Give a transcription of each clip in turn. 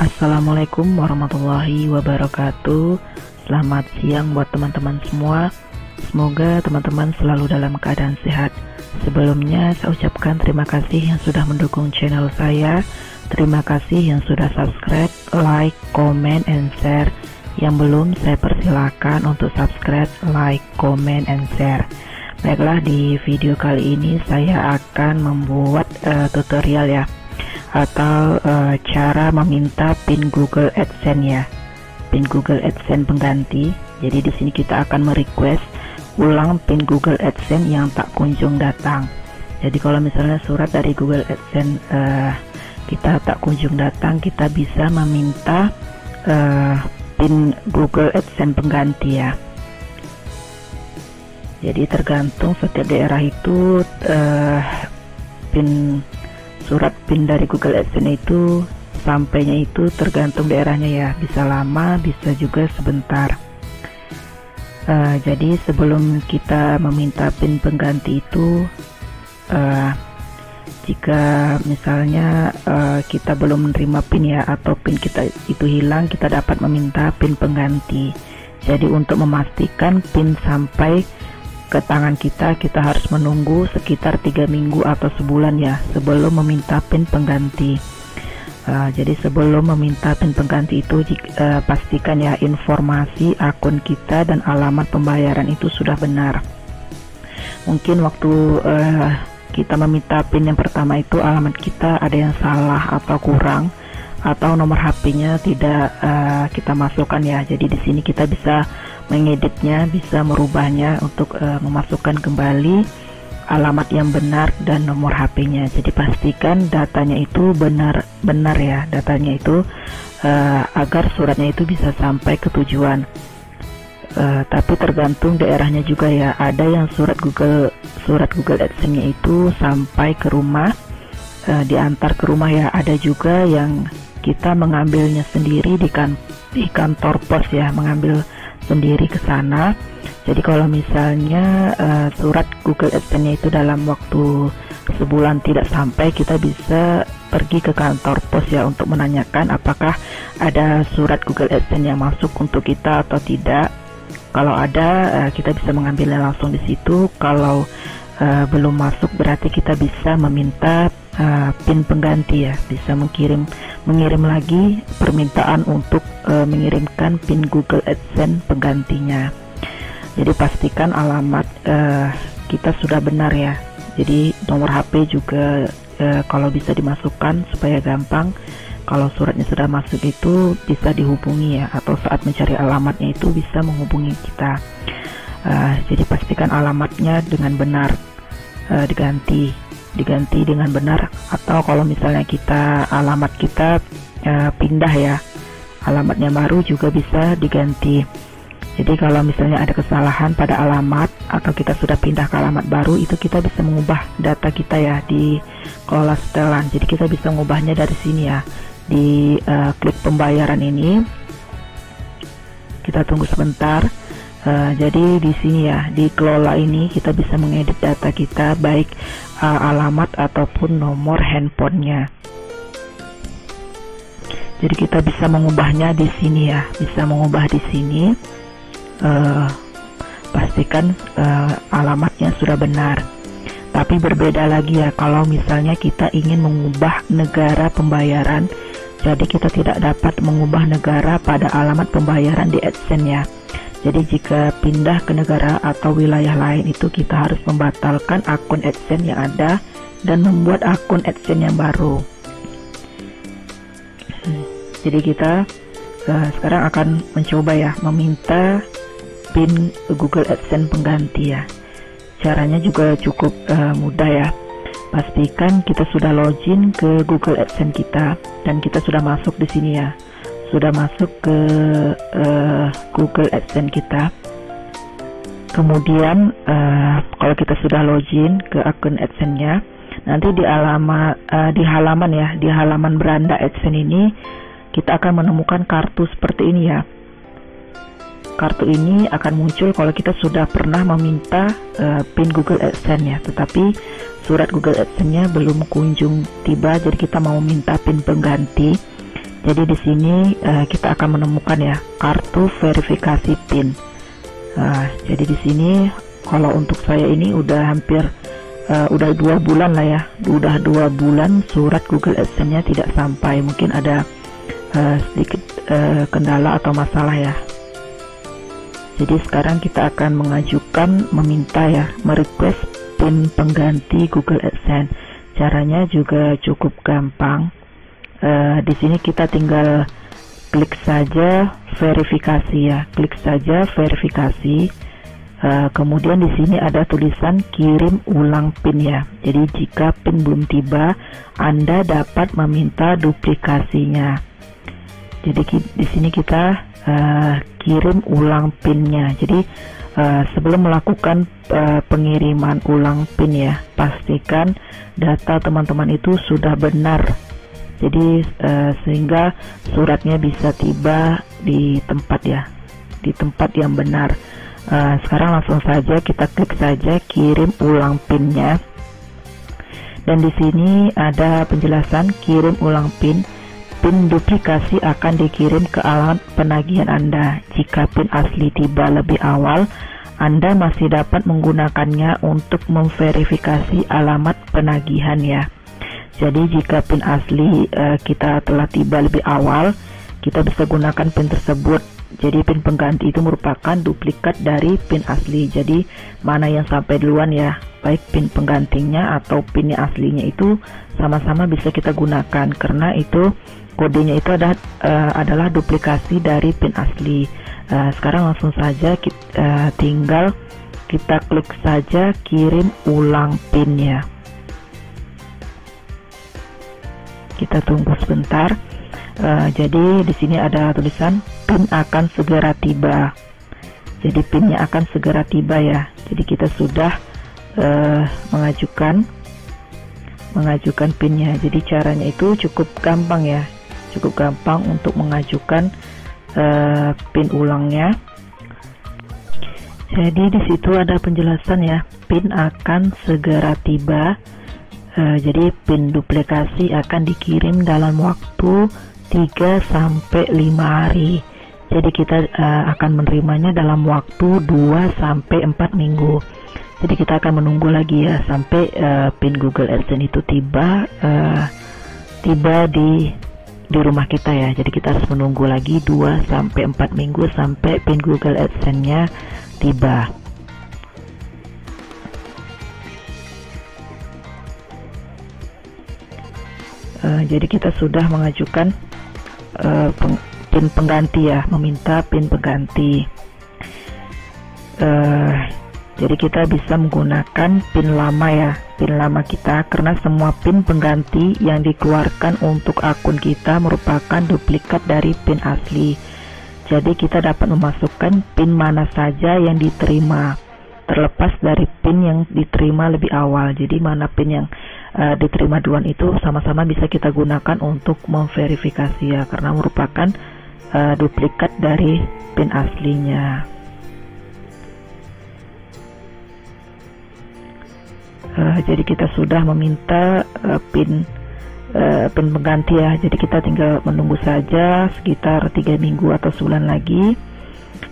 Assalamualaikum warahmatullahi wabarakatuh. Selamat siang buat teman-teman semua. Semoga teman-teman selalu dalam keadaan sehat. Sebelumnya saya ucapkan terima kasih yang sudah mendukung channel saya. Terima kasih yang sudah subscribe, like, comment, and share. Yang belum, saya persilakan untuk subscribe, like, comment, and share. Baiklah, di video kali ini saya akan membuat tutorial ya, atau cara meminta PIN Google AdSense ya, PIN Google AdSense pengganti. Jadi di sini kita akan merequest ulang PIN Google AdSense yang tak kunjung datang. Jadi kalau misalnya surat dari Google AdSense kita tak kunjung datang, kita bisa meminta PIN Google AdSense pengganti ya. Jadi tergantung setiap daerah itu surat PIN dari Google AdSense itu sampainya itu tergantung daerahnya ya, bisa lama bisa juga sebentar. Jadi sebelum kita meminta PIN pengganti itu, jika misalnya kita belum menerima PIN ya, atau PIN kita itu hilang, kita dapat meminta PIN pengganti. Jadi untuk memastikan PIN sampai ke tangan kita harus menunggu sekitar 3 minggu atau sebulan ya, sebelum meminta PIN pengganti. Jadi sebelum meminta PIN pengganti itu pastikan ya informasi akun kita dan alamat pembayaran itu sudah benar. Mungkin waktu kita meminta PIN yang pertama itu alamat kita ada yang salah atau kurang, atau nomor HP-nya tidak kita masukkan ya. Jadi di sini kita bisa mengeditnya, bisa merubahnya untuk memasukkan kembali alamat yang benar dan nomor HP-nya. Jadi pastikan datanya itu benar ya, datanya itu agar suratnya itu bisa sampai ke tujuan. Tapi tergantung daerahnya juga ya. Ada yang surat Google AdSense-nya itu sampai ke rumah, diantar ke rumah ya. Ada juga yang kita mengambilnya sendiri di kantor pos ya, mengambil sendiri ke sana. Jadi kalau misalnya surat Google AdSense-nya itu dalam waktu sebulan tidak sampai, kita bisa pergi ke kantor pos ya untuk menanyakan apakah ada surat Google AdSense yang masuk untuk kita atau tidak. Kalau ada, kita bisa mengambilnya langsung di situ. Kalau belum masuk, berarti kita bisa meminta PIN pengganti ya, bisa mengirim lagi permintaan untuk mengirimkan PIN Google AdSense penggantinya. Jadi pastikan alamat kita sudah benar ya. Jadi nomor HP juga kalau bisa dimasukkan supaya gampang. Kalau suratnya sudah masuk itu bisa dihubungi ya, atau saat mencari alamatnya itu bisa menghubungi kita. Jadi pastikan alamatnya dengan benar, diganti dengan benar. Atau kalau misalnya alamat kita pindah ya, alamatnya baru juga bisa diganti. Jadi kalau misalnya ada kesalahan pada alamat atau kita sudah pindah ke alamat baru, itu kita bisa mengubah data kita ya di kelola setelan. Jadi kita bisa mengubahnya dari sini ya, di klik pembayaran ini. Kita tunggu sebentar. Jadi di sini ya, di kelola ini kita bisa mengedit data kita, baik alamat ataupun nomor handphonenya. Jadi kita bisa mengubahnya di sini ya, bisa mengubah di sini. Pastikan alamatnya sudah benar. Tapi berbeda lagi ya kalau misalnya kita ingin mengubah negara pembayaran. Jadi kita tidak dapat mengubah negara pada alamat pembayaran di AdSense ya. Jadi jika pindah ke negara atau wilayah lain, itu kita harus membatalkan akun AdSense yang ada dan membuat akun AdSense yang baru. Jadi kita sekarang akan mencoba ya, meminta PIN Google AdSense pengganti ya. Caranya juga cukup mudah ya. Pastikan kita sudah login ke Google AdSense kita dan kita sudah masuk di sini ya. Sudah masuk ke Google AdSense kita. Kemudian kalau kita sudah login ke akun AdSense-nya, nanti di halaman beranda AdSense ini kita akan menemukan kartu seperti ini ya. Kartu ini akan muncul kalau kita sudah pernah meminta PIN Google AdSense ya, tetapi surat Google AdSense-nya belum kunjung tiba. Jadi kita mau minta PIN pengganti. Jadi di sini kita akan menemukan ya kartu verifikasi PIN. Jadi di sini kalau untuk saya ini udah hampir udah 2 bulan lah ya, udah 2 bulan surat Google AdSense-nya tidak sampai. Mungkin ada sedikit kendala atau masalah ya. Jadi sekarang kita akan mengajukan, meminta ya, merequest PIN pengganti Google AdSense. Caranya juga cukup gampang. Di sini kita tinggal klik saja verifikasi ya, klik saja verifikasi. Kemudian di sini ada tulisan kirim ulang PIN ya. Jadi jika PIN belum tiba, Anda dapat meminta duplikasinya. Jadi di sini kita kirim ulang PIN-nya. Jadi sebelum melakukan pengiriman ulang PIN ya, pastikan data teman-teman itu sudah benar. Jadi sehingga suratnya bisa tiba di tempat ya, di tempat yang benar. Sekarang langsung saja kita klik saja kirim ulang PIN-nya. Dan di sini ada penjelasan kirim ulang PIN. PIN duplikasi akan dikirim ke alamat penagihan Anda. Jika PIN asli tiba lebih awal, Anda masih dapat menggunakannya untuk memverifikasi alamat penagihan ya. Jadi jika PIN asli kita telah tiba lebih awal, kita bisa gunakan PIN tersebut. Jadi PIN pengganti itu merupakan duplikat dari PIN asli. Jadi mana yang sampai duluan ya, baik PIN penggantinya atau PIN yang aslinya itu sama-sama bisa kita gunakan, karena itu kodenya itu adalah duplikasi dari PIN asli. Sekarang langsung saja tinggal kita klik saja kirim ulang PIN ya. Kita tunggu sebentar. Jadi di sini ada tulisan PIN akan segera tiba. Jadi PIN-nya akan segera tiba ya. Jadi kita sudah mengajukan PIN-nya. Jadi caranya itu cukup gampang ya, cukup gampang untuk mengajukan PIN ulangnya. Jadi di situ ada penjelasan ya, PIN akan segera tiba. Jadi PIN duplikasi akan dikirim dalam waktu 3-5 hari. Jadi kita akan menerimanya dalam waktu 2-4 minggu. Jadi kita akan menunggu lagi ya sampai PIN Google AdSense itu tiba di rumah kita ya. Jadi kita harus menunggu lagi 2-4 minggu sampai PIN Google AdSense-nya tiba. Jadi kita sudah mengajukan PIN pengganti ya, meminta PIN pengganti. Jadi kita bisa menggunakan PIN lama ya, PIN lama kita, karena semua PIN pengganti yang dikeluarkan untuk akun kita merupakan duplikat dari PIN asli. Jadi kita dapat memasukkan PIN mana saja yang diterima, terlepas dari PIN yang diterima lebih awal. Jadi mana PIN yang diterima duluan itu sama-sama bisa kita gunakan untuk memverifikasi ya, karena merupakan duplikat dari PIN aslinya. Jadi kita sudah meminta PIN pengganti ya. Jadi kita tinggal menunggu saja sekitar 3 minggu atau sebulan lagi.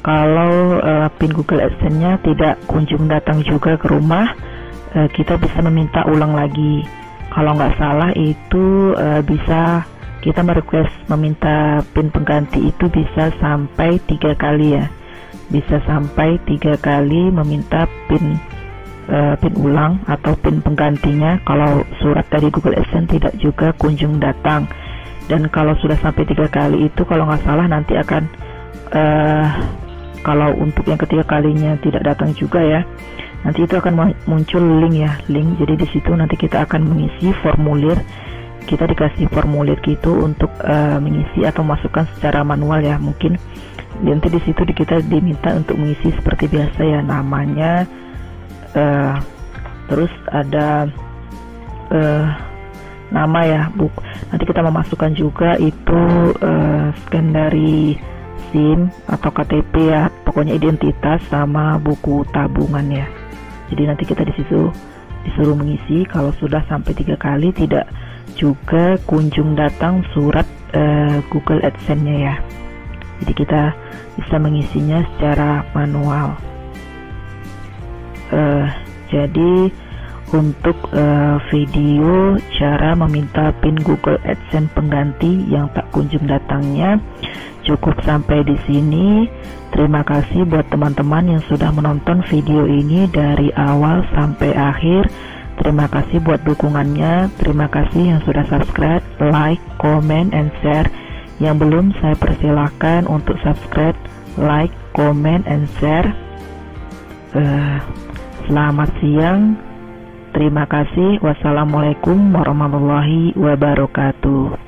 Kalau PIN Google AdSense-nya tidak kunjung datang juga ke rumah, kita bisa meminta ulang lagi. Kalau nggak salah itu bisa kita merequest meminta PIN pengganti itu bisa sampai 3 kali ya, bisa sampai 3 kali meminta PIN ulang atau PIN penggantinya kalau surat dari Google AdSense tidak juga kunjung datang. Dan kalau sudah sampai 3 kali itu kalau nggak salah nanti akan kalau untuk yang ketiga kalinya tidak datang juga ya, nanti itu akan muncul link ya, link. Jadi di situ nanti kita akan mengisi formulir. Kita dikasih formulir gitu untuk mengisi atau masukkan secara manual ya. Mungkin nanti di situ kita diminta untuk mengisi seperti biasa ya, namanya, terus ada nama ya, nanti kita memasukkan juga itu scan dari SIM atau KTP ya, pokoknya identitas sama buku tabungan ya. Jadi nanti kita di situ disuruh mengisi. Kalau sudah sampai 3 kali tidak juga kunjung datang surat Google AdSense-nya ya. Jadi kita bisa mengisinya secara manual. Jadi untuk video cara meminta PIN Google AdSense pengganti yang tak kunjung datangnya cukup sampai di sini. Terima kasih buat teman-teman yang sudah menonton video ini dari awal sampai akhir. Terima kasih buat dukungannya. Terima kasih yang sudah subscribe, like, comment, and share. Yang belum, saya persilahkan untuk subscribe, like, comment, and share. Selamat siang. Terima kasih. Wassalamualaikum warahmatullahi wabarakatuh.